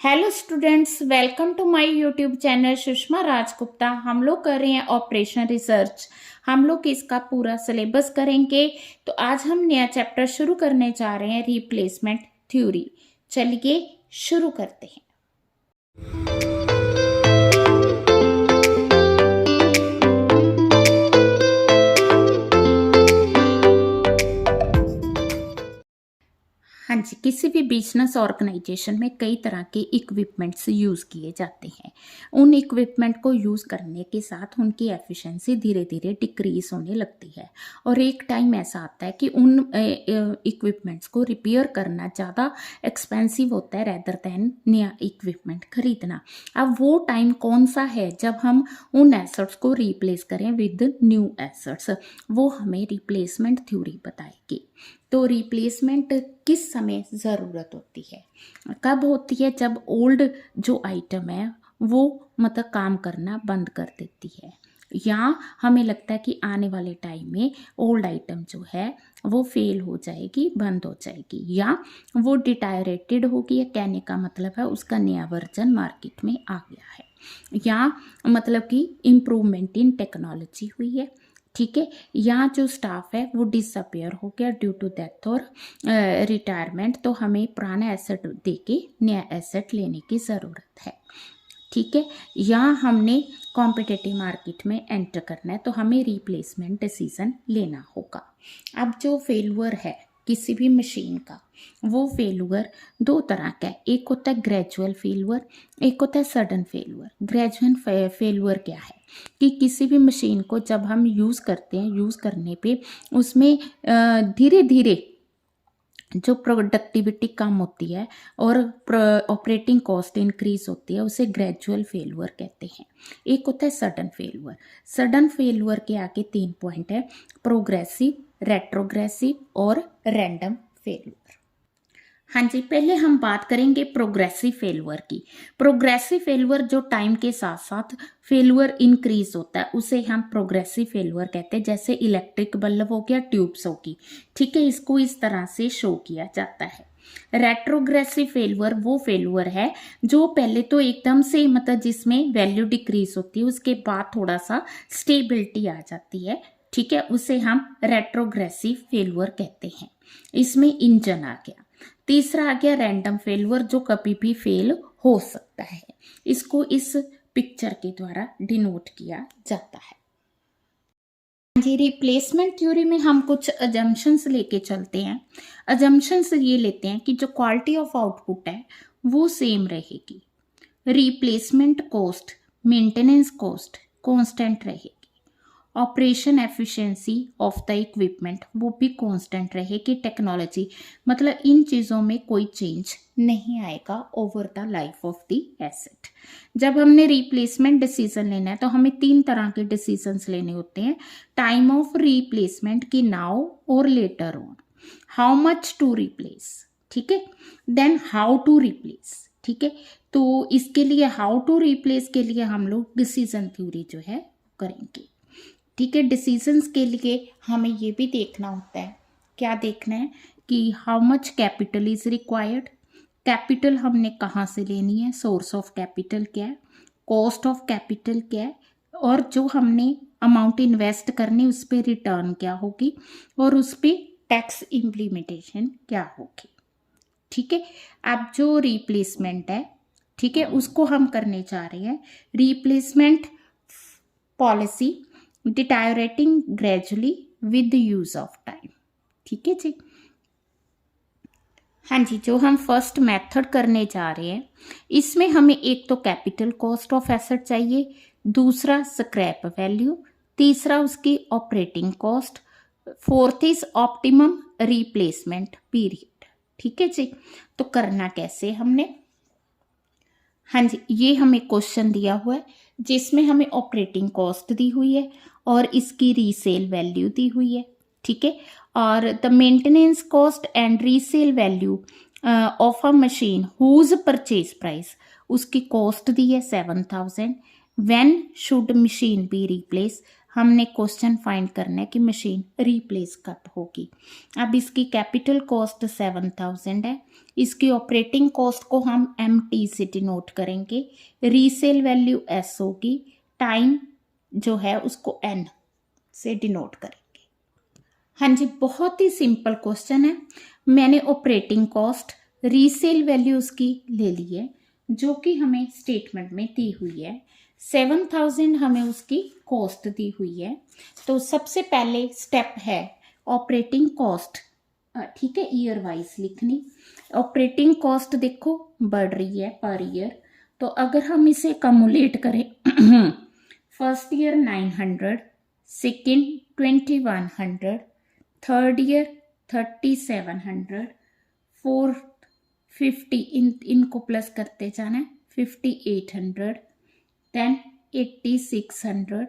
Hello students, welcome to my YouTube channel Sushma Rajgupta. हम लोग कर रहे हैं ऑपरेशन रिसर्च। हम लोग इसका पूरा सिलेबस करेंगे। तो आज हम नया चैप्टर शुरू करने जा रहे हैं, रिप्लेसमेंट थ्योरी। चलिए शुरू करते हैं। हाँ जी, किसी भी बिजनेस ऑर्गेनाइजेशन में कई तरह के इक्विपमेंट्स यूज़ किए जाते हैं। उन इक्विपमेंट को यूज़ करने के साथ उनकी एफिशिएंसी धीरे धीरे डिक्रीज होने लगती है और एक टाइम ऐसा आता है कि उन इक्विपमेंट्स को रिपेयर करना ज़्यादा एक्सपेंसिव होता है रेदर दैन नया इक्विपमेंट खरीदना। अब वो टाइम कौन सा है जब हम उन एसेट्स को रिप्लेस करें विद न्यू एसेट्स, वो हमें रिप्लेसमेंट थ्योरी बताएगी। तो रिप्लेसमेंट किस समय ज़रूरत होती है, कब होती है? जब ओल्ड जो आइटम है वो मतलब काम करना बंद कर देती है, या हमें लगता है कि आने वाले टाइम में ओल्ड आइटम जो है वो फेल हो जाएगी, बंद हो जाएगी, या वो डिटायरेटेड होगी। या कहने का मतलब है उसका नया वर्जन मार्केट में आ गया है, या मतलब कि इम्प्रूवमेंट इन टेक्नोलॉजी हुई है, ठीक है, या जो स्टाफ है वो डिसअपियर हो गया ड्यू टू डेथ और रिटायरमेंट, तो हमें पुराना एसेट देके नया एसेट लेने की ज़रूरत है, ठीक है। या हमने कॉम्पिटिटिव मार्केट में एंटर करना है तो हमें रिप्लेसमेंट डिसीजन लेना होगा। अब जो फेलुअर है किसी भी मशीन का, वो फेलुअर दो तरह का है। एक होता है ग्रेजुअल फेलुअर, एक होता है सडन फेलुअर। ग्रेजुअल फेलुअर क्या है कि किसी भी मशीन को जब हम यूज़ करते हैं, यूज़ करने पे उसमें धीरे धीरे जो प्रोडक्टिविटी कम होती है और ऑपरेटिंग कॉस्ट इंक्रीज होती है, उसे ग्रेजुअल फेलुअर कहते हैं। एक होता है सडन फेलुअर। सडन फेलुअर के आगे 3 पॉइंट है: प्रोग्रेसिव, रेट्रोग्रेसिव और रैंडम फेलुअर। हाँ जी, पहले हम बात करेंगे प्रोग्रेसिव फेलुअर की। प्रोग्रेसिव फेलुअर जो टाइम के साथ साथ फेलुअर इंक्रीज होता है, उसे हम प्रोग्रेसिव फेलुअर कहते हैं। जैसे इलेक्ट्रिक बल्ब हो गया, ट्यूब्स होगी, ठीक है, इसको इस तरह से शो किया जाता है। रेट्रोग्रेसिव फेलुअर वो फेलुअर है जो पहले तो एकदम से मतलब जिसमें वैल्यू डिक्रीज होती है, उसके बाद थोड़ा सा स्टेबिलिटी आ जाती है, ठीक है, उसे हम रेट्रोग्रेसिव फेलुअर कहते हैं। इसमें इंजन आ गया। तीसरा आ गया रैंडम फेलुअर, जो कभी भी फेल हो सकता है। इसको इस पिक्चर के द्वारा डिनोट किया जाता है। जी, रिप्लेसमेंट थ्योरी में हम कुछ अजम्पशंस लेके चलते हैं। अजम्पशंस ये लेते हैं कि जो क्वालिटी ऑफ आउटपुट है वो सेम रहेगी, replacement cost, maintenance cost constant रहेगी, operation efficiency of the equipment वो भी कांस्टेंट रहेगी, टेक्नोलॉजी मतलब इन चीज़ों में कोई चेंज नहीं आएगा over the life of the asset. जब हमने रिप्लेसमेंट डिसीजन लेना है तो हमें 3 तरह के डिसीजंस लेने होते हैं: टाइम ऑफ रिप्लेसमेंट की नाउ और later on, how much to replace, ठीक है, देन हाउ टू रिप्लेस, ठीक है। तो इसके लिए हाउ टू रिप्लेस के लिए हम लोग डिसीजन थ्योरी जो है करेंगे, ठीक है। डिसीजंस के लिए हमें ये भी देखना होता है, क्या देखना है कि how much capital is required, capital हमने कहाँ से लेनी है, सोर्स ऑफ कैपिटल क्या है, कॉस्ट ऑफ कैपिटल क्या है, और जो हमने अमाउंट इन्वेस्ट करनी उस पर रिटर्न क्या होगी, और उस पर टैक्स इम्प्लीमेंटेशन क्या होगी, ठीक है। अब जो रिप्लेसमेंट है, ठीक है, उसको हम करने जा रहे हैं replacement policy deteriorating gradually with use of time, ठीक है जी। हाँ जी, जो हम फर्स्ट मेथड करने जा रहे हैं इसमें हमें एक तो कैपिटल कॉस्ट ऑफ एसेट चाहिए, दूसरा स्क्रैप वैल्यू, तीसरा उसकी operating cost, fourth is optimum replacement period, ठीक है जी। तो करना कैसे हमने, हाँ जी, ये हमें क्वेश्चन दिया हुआ है जिसमें हमें ऑपरेटिंग कॉस्ट दी हुई है और इसकी रीसेल वैल्यू दी हुई है, ठीक है, और the maintenance cost and resale value of a machine whose purchase price, उसकी कॉस्ट दी है 7000। When should machine be replace, हमने क्वेश्चन फाइंड करना है कि मशीन रिप्लेस कब होगी। अब इसकी कैपिटल कॉस्ट 7000 है, इसकी ऑपरेटिंग कॉस्ट को हम MT से डिनोट करेंगे, रीसेल वैल्यू S होगी, टाइम जो है उसको N से डिनोट करेंगे। हाँ जी, बहुत ही सिंपल क्वेश्चन है। मैंने ऑपरेटिंग कॉस्ट रीसेल वैल्यू उसकी ले ली है जो कि हमें स्टेटमेंट में दी हुई है। 7000 हमें उसकी कॉस्ट दी हुई है। तो सबसे पहले स्टेप है ऑपरेटिंग कॉस्ट, ठीक है, ईयर वाइज लिखनी। ऑपरेटिंग कॉस्ट देखो बढ़ रही है पर ईयर, तो अगर हम इसे कमुलेट करें first year 900, second 2100, third year 3700, fourth 50, इनको प्लस करते जाना है 5800, देन 8600,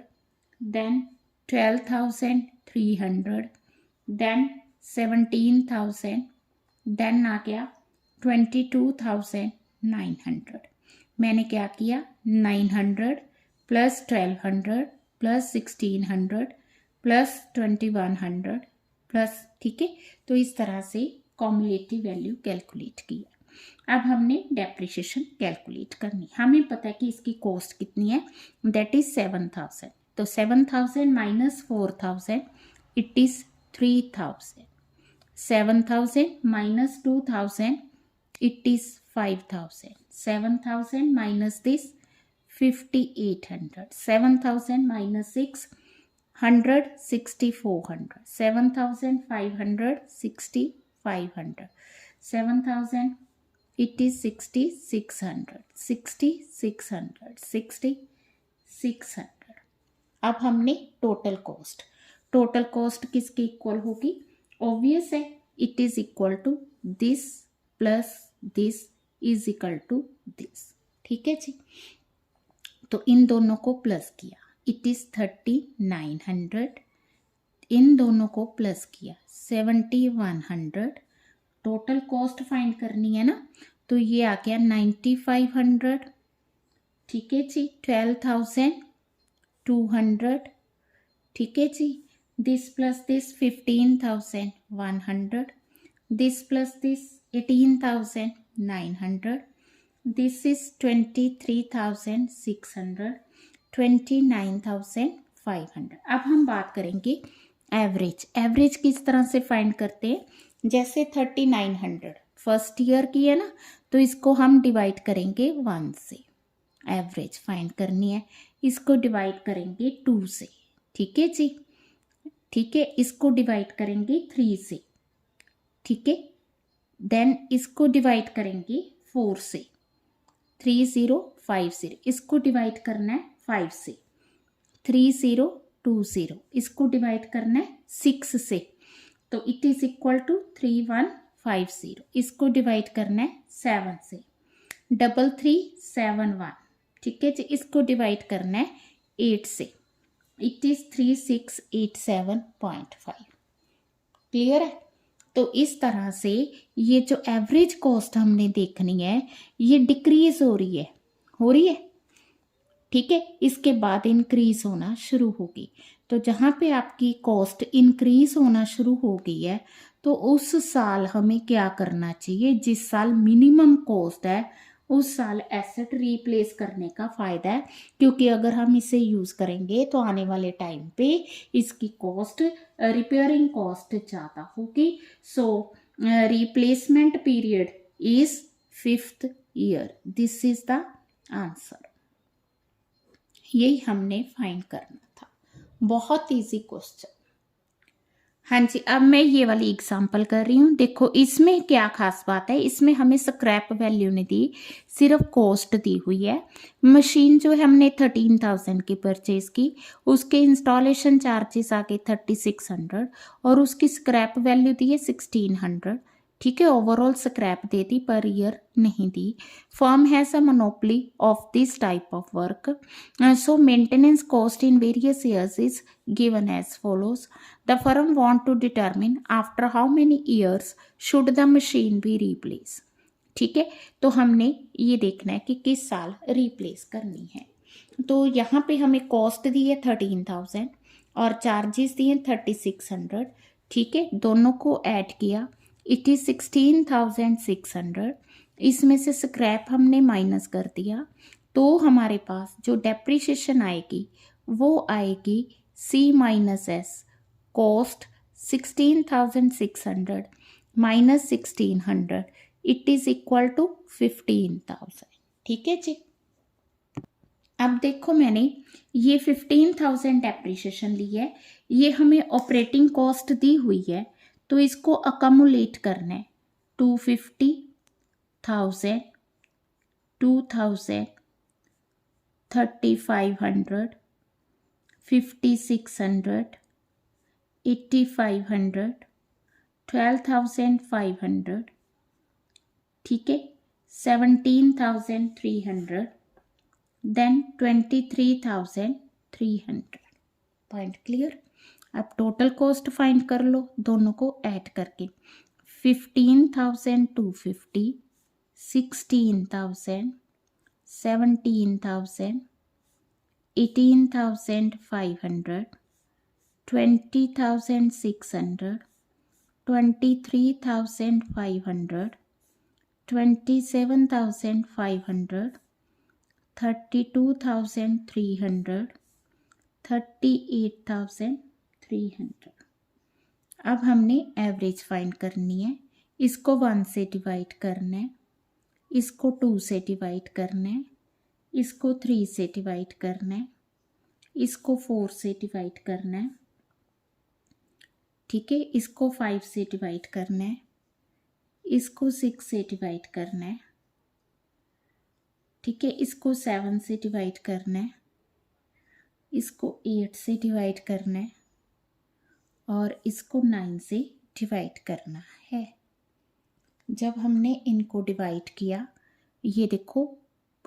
देन 12300, देन 17000, देन आ गया 22900। मैंने क्या किया 900 प्लस 1200 प्लस 1600 प्लस 2100 प्लस, ठीक है। तो इस तरह से कॉम्युलेटिव वैल्यू कैलकुलेट किया। अब हमने डेप्रिसिएशन कैलकुलेट करनी। हमें पता है कि इसकी कॉस्ट कितनी है, दैट इज 7000। तो 7000 minus 4000 it is 3000। 7000 minus 2000 it is 5000। 7000 minus this 5800। 7000 minus 600 6400। 7500 6500। 7000 it is 6600 6600 6600। अब हमने टोटल कॉस्ट किसके इक्वल होगी, ऑब्वियस है, it is equal to this plus this is equal to this, ठीक है जी। तो इन दोनों को प्लस किया, इट इज 3900, इन दोनों को प्लस किया 7100। टोटल कॉस्ट फाइंड करनी है ना, तो ये आ गया 9500, ठीक है जी। 12200, ठीक है जी। This plus this 15100, this plus this 18900, this is 23600, 29500। अब हम बात करेंगे एवरेज किस तरह से फाइंड करते हैं। जैसे 3900 फर्स्ट ईयर की है ना, तो इसको हम डिवाइड करेंगे 1 से, एवरेज फाइंड करनी है। इसको डिवाइड करेंगे 2 से, ठीक है जी, ठीक है। इसको डिवाइड करेंगे 3 से, ठीक है। देन इसको डिवाइड करेंगे 4 से, 3050। इसको डिवाइड करना है 5 से, 3020। इसको डिवाइड करना है 6 से, तो इट इज इक्वल टू 3150। इसको डिवाइड करना है 7 से, 3371, ठीक है जी। इसको डिवाइड करना है 8 से, इट इज 3687.5। क्लियर है। तो इस तरह से ये जो एवरेज कॉस्ट हमने देखनी है ये डिक्रीज हो रही है, ठीक है। इसके बाद इंक्रीज होना शुरू होगी। तो जहाँ पे आपकी कॉस्ट इंक्रीज होना शुरू हो गई है, तो उस साल हमें क्या करना चाहिए, जिस साल मिनिमम कॉस्ट है उस साल एसेट रीप्लेस करने का फ़ायदा है, क्योंकि अगर हम इसे यूज़ करेंगे तो आने वाले टाइम पे इसकी कॉस्ट, रिपेयरिंग कॉस्ट ज़्यादा होगी। So replacement period is 5th year. This is the answer. यही हमने फाइंड करना था। बहुत इजी क्वेश्चन। हाँ जी, अब मैं ये वाली एग्जांपल कर रही हूँ। देखो इसमें क्या खास बात है, इसमें हमें स्क्रैप वैल्यू नहीं दी, सिर्फ कॉस्ट दी हुई है। मशीन जो है हमने 13,000 की परचेज की, उसके इंस्टॉलेशन चार्जेस आ गए 3600 और उसकी स्क्रैप वैल्यू दी है 1600, ठीक है। ओवरऑल स्क्रैप दे दी, पर ईयर नहीं दी। Firm has a monopoly of this type of work, so maintenance cost in various years is given as follows. The firm want to determine after how many years should the machine be replaced, ठीक है। तो हमने ये देखना है कि किस साल रिप्लेस करनी है। तो यहाँ पे हमें कॉस्ट दी है 13,000, और चार्जेस दिए 3600, ठीक है। दोनों को ऐड किया, इट इज़ 16,600। इसमें से स्क्रैप हमने माइनस कर दिया, तो हमारे पास जो डेप्रिसिएशन आएगी वो आएगी C minus S, cost 16,600 minus 1600, it is equal to 15,000, ठीक है जी। अब देखो मैंने ये 15,000 डेप्रिसिएशन ली है, ये हमें ऑपरेटिंग कॉस्ट दी हुई है, तो इसको अकमुलेट करना है। 250,000, 2,000, 3,500, 5,600, 8,500, 12,500, ठीक है, 17,300, देन 23,300। Point clear. अब टोटल कॉस्ट फाइंड कर लो दोनों को ऐड करके। 15,250, 16,000, 17,000, 18,500, 20,600, 23,500, 27,500, 32,300, 38,300। अब हमने एवरेज फाइंड करनी है। इसको 1 से डिवाइड करना है, इसको 2 से डिवाइड करना है, इसको 3 से डिवाइड करना है, इसको 4 से डिवाइड करना है, ठीक है, इसको 5 से डिवाइड करना है, इसको 6 से डिवाइड करना है, ठीक है, इसको 7 से डिवाइड करना है, इसको 8 से डिवाइड करना है और इसको 9 से डिवाइड करना है। जब हमने इनको डिवाइड किया, ये देखो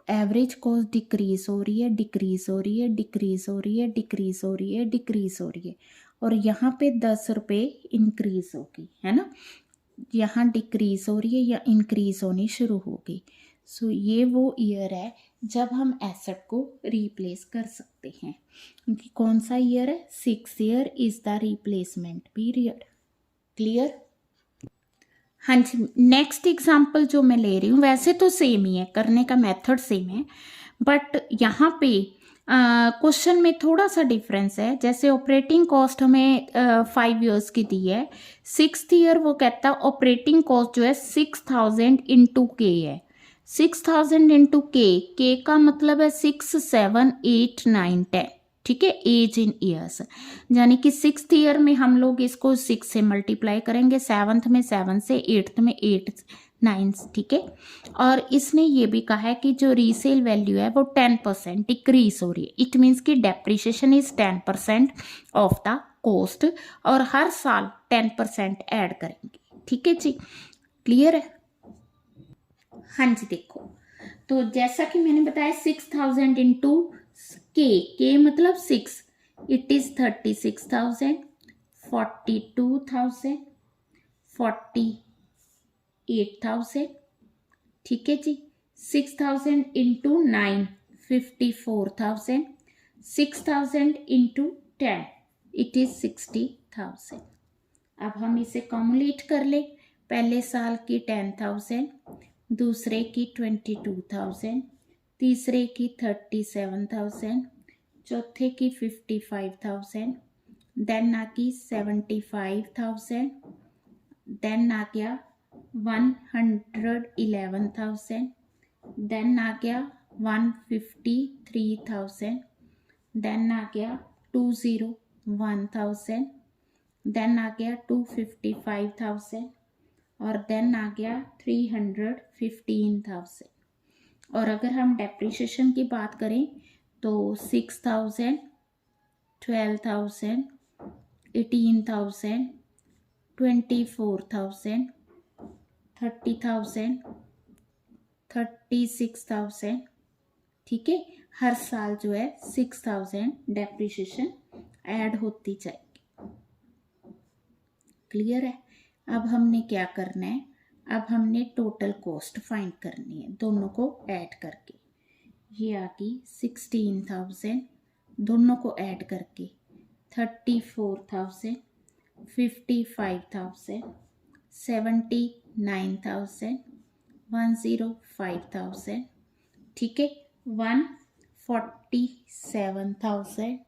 एवरेज कॉस्ट डिक्रीज हो रही है, डिक्रीज हो रही है, डिक्रीज हो रही है, डिक्रीज हो रही है, डिक्रीज हो रही है, और यहाँ पे 10 रुपये इंक्रीज होगी, है ना। यहाँ डिक्रीज हो रही है या इंक्रीज होनी शुरू होगी। सो ये वो ईयर है जब हम एसेट को रिप्लेस कर सकते हैं। कौन सा ईयर है? 6 year is the replacement period. Clear? हाँ जी। नेक्स्ट एग्जाम्पल जो मैं ले रही हूँ वैसे तो सेम ही है, करने का मेथड सेम है, बट यहाँ पे क्वेश्चन में थोड़ा सा डिफरेंस है। जैसे ऑपरेटिंग कॉस्ट हमें 5 इयर्स की दी है, 6th ईयर वो कहता है ऑपरेटिंग कॉस्ट जो है 6,000 इंटू के है। 6,000 इंटू के का मतलब है 6, 7, 8, 9, 10, ठीक है, एज इन ईयर्स। यानी कि 6th ईयर में हम लोग इसको 6 से मल्टीप्लाई करेंगे, 7th में 7 से, 8th में 8, 9, ठीक है। और इसने ये भी कहा है कि जो रीसेल वैल्यू है वो 10% डिक्रीज हो रही है। इट मीन्स कि depreciation is 10% of the cost, और हर साल 10% ऐड करेंगे, ठीक है जी। क्लियर है? हाँ जी। देखो, तो जैसा कि मैंने बताया 6,000 इंटू के मतलब 6, इट इज 36,000, 42,000, 48,000, ठीक है जी। 6,000 इंटू 9, 54,000, 6,000 इंटू 10, इट इज 60,000। अब हम इसे कॉम्युलेट कर ले। पहले साल की 10,000, दूसरे की 22,000, तीसरे की 37,000, चौथे की 55,000, देन आ गई 75,000, देन आ गया 111,000, देन आ गया 153,000, देन आ गया 201,000, देन आ गया 255,000, और देन आ गया 315,000। और अगर हम डेप्रिसिएशन की बात करें तो 6,000, 12,000, 18,000, 24,000, 30,000, 36,000, ठीक है। हर साल जो है 6,000 डेप्रिसिएशन ऐड होती जाएगी। क्लियर है? अब हमने क्या करना है? अब हमने टोटल कॉस्ट फाइंड करनी है दोनों को ऐड करके। ये आ गई 16,000, दोनों को ऐड करके 34,000, 55,000, 79,000, 105,000, ठीक है, 147,000।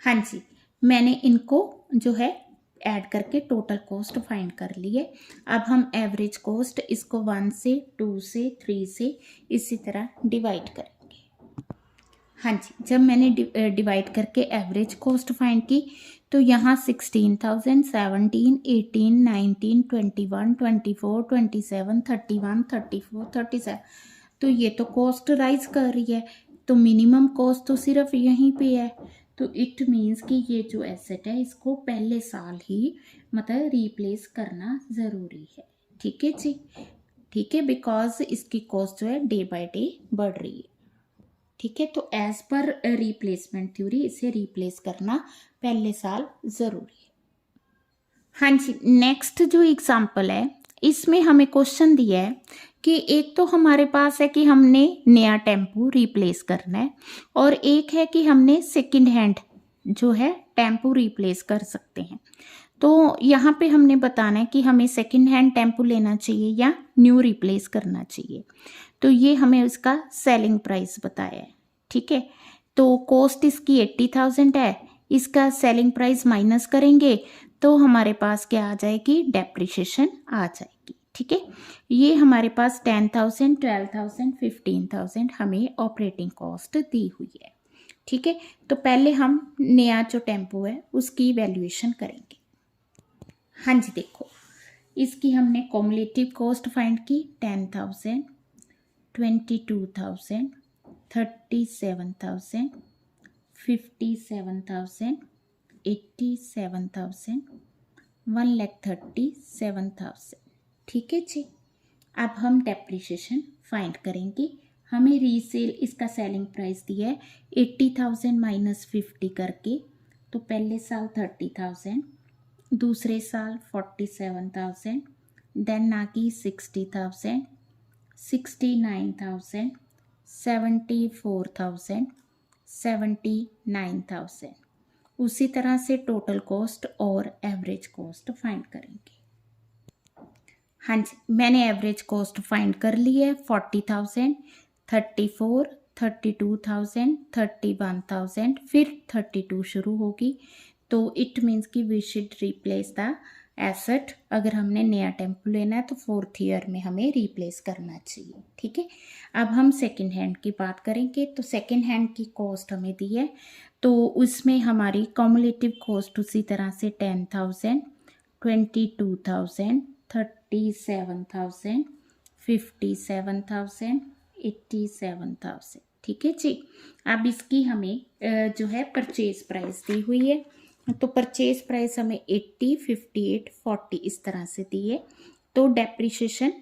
हाँ जी, मैंने इनको जो है ऐड करके टोटल कॉस्ट फाइंड कर ली है। अब हम एवरेज कॉस्ट इसको 1 से 2 से 3 से इसी तरह डिवाइड करेंगे। हाँ जी, जब मैंने डिवाइड करके एवरेज कॉस्ट फाइंड की तो यहाँ 16,000, 17, 18, 19, 21, 24, 27, 31, 34, 37, तो ये तो कॉस्ट राइज कर रही है, तो मिनिमम कॉस्ट तो सिर्फ यहीं पे है, तो इट मीन्स कि ये जो एसेट है इसको पहले साल ही मतलब रिप्लेस करना ज़रूरी है। ठीक है जी, ठीक है, बिकॉज इसकी कॉस्ट जो है डे बाय डे बढ़ रही है। ठीक है, तो एज पर रिप्लेसमेंट थ्योरी इसे रिप्लेस करना पहले साल ज़रूरी है। हाँ जी, नेक्स्ट जो एग्जाम्पल है इसमें हमें क्वेश्चन दिया है कि एक तो हमारे पास है कि हमने नया टेम्पो रिप्लेस करना है और एक है कि हमने सेकंड हैंड जो है टेम्पो रिप्लेस कर सकते हैं। तो यहाँ पे हमने बताना है कि हमें सेकंड हैंड टेम्पो लेना चाहिए या न्यू रिप्लेस करना चाहिए। तो ये हमें उसका सेलिंग प्राइस बताया है। ठीक है, तो कॉस्ट इसकी 80,000 है, इसका सेलिंग प्राइस माइनस करेंगे तो हमारे पास क्या आ जाएगी, डेप्रिसिएशन आ जाएगी। ठीक है, ये हमारे पास 10,000, 12,000, 15,000 हमें ऑपरेटिंग कॉस्ट दी हुई है। ठीक है, तो पहले हम नया जो टेम्पो है उसकी वैल्यूएशन करेंगे। हाँ जी, देखो इसकी हमने कॉमुलेटिव कॉस्ट फाइंड की 10,000, 22,000, 37,000, 57,000, 87,000, 1,37,000। ठीक है जी, अब हम डेप्रिसिएशन फाइंड करेंगे। हमें रीसेल इसका सेलिंग प्राइस दिया है 80,000 माइनस 50 करके, तो पहले साल 30,000, दूसरे साल 47,000, देन आगे 60,000, 69,000, 74,000, 79,000। उसी तरह से टोटल कॉस्ट और एवरेज कॉस्ट फाइंड करेंगे। हाँ जी, मैंने एवरेज कॉस्ट फाइंड कर ली है 40,000, 34, 32,000, 31,000, फिर 32 शुरू होगी, तो इट मीन्स कि we should replace the asset. अगर हमने नया टेम्पो लेना है तो 4th ईयर में हमें रिप्लेस करना चाहिए। ठीक है, अब हम सेकंड हैंड की बात करेंगे। तो सेकंड हैंड की कॉस्ट हमें दी है, तो उसमें हमारी कॉमुलेटिव कॉस्ट उसी तरह से 10,000, 22,000, 37,000, 57,000, 87,000। ठीक है जी, अब इसकी हमें जो है परचेज प्राइस दी हुई है, तो परचेज प्राइस हमें 80, 58, 40 इस तरह से दी है। तो डेप्रिसिएशन,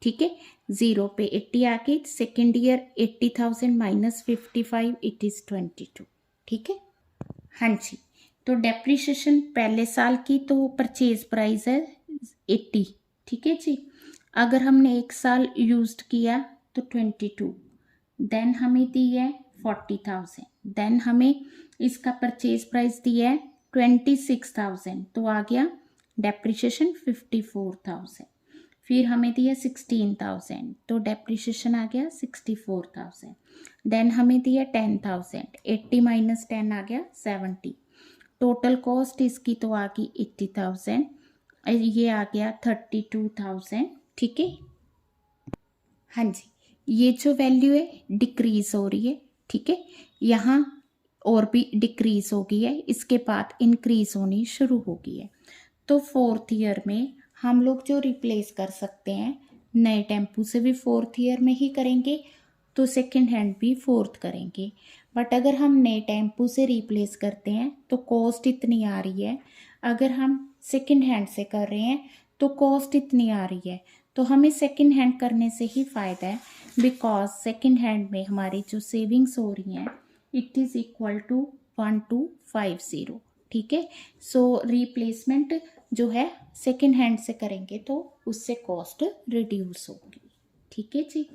ठीक है, 0 पे 80 आके second year 80,000 minus 55 it is 22। ठीक है, हाँ जी, तो डेप्रिसिएशन पहले साल की तो परचेज प्राइस है 80। ठीक है जी, अगर हमने एक साल यूज्ड किया तो 22, देन हमें दी है 40,000, देन हमें इसका परचेज प्राइस दिया है 26,000, तो आ गया डेप्रिसिएशन 54,000। फिर हमें दिया 16,000, तो डेप्रिसिएशन आ गया 64,000। देन हमें दिया 10,000, 80 माइनस 10 आ गया 70। टोटल कॉस्ट इसकी तो आ गई 80,000, ये आ गया 32,000। ठीक है, हाँ जी, ये जो वैल्यू है डिक्रीज हो रही है। ठीक है, यहाँ और भी डिक्रीज हो गई है, इसके बाद इंक्रीज होनी शुरू हो गई है। तो 4th ईयर में हम लोग जो रिप्लेस कर सकते हैं नए टेम्पू से भी 4th ईयर में ही करेंगे, तो सेकंड हैंड भी 4th करेंगे। बट अगर हम नए टेम्पू से रिप्लेस करते हैं तो कॉस्ट इतनी आ रही है, अगर हम सेकंड हैंड से कर रहे हैं तो कॉस्ट इतनी आ रही है, तो हमें सेकंड हैंड करने से ही फ़ायदा है, बिकॉज सेकंड हैंड में हमारी जो सेविंग्स हो रही हैं इट इज़ इक्वल टू 1250। ठीक है, सो रिप्लेसमेंट जो है सेकंड हैंड से करेंगे तो उससे कॉस्ट रिड्यूस होगी। ठीक है जी,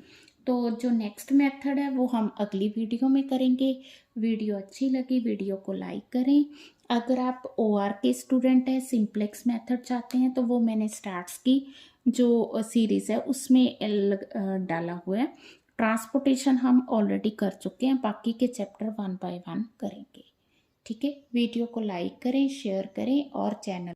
तो जो नेक्स्ट मेथड है वो हम अगली वीडियो में करेंगे। वीडियो अच्छी लगी वीडियो को लाइक करें अगर आप OR के स्टूडेंट हैं, सिंप्लेक्स मेथड चाहते हैं, तो वो मैंने स्टार्ट्स की जो सीरीज़ है उसमें डाला हुआ है। ट्रांसपोर्टेशन हम ऑलरेडी कर चुके हैं, बाकी के चैप्टर 1 बाय 1 करेंगे। ठीक है, वीडियो को लाइक करें, शेयर करें और चैनल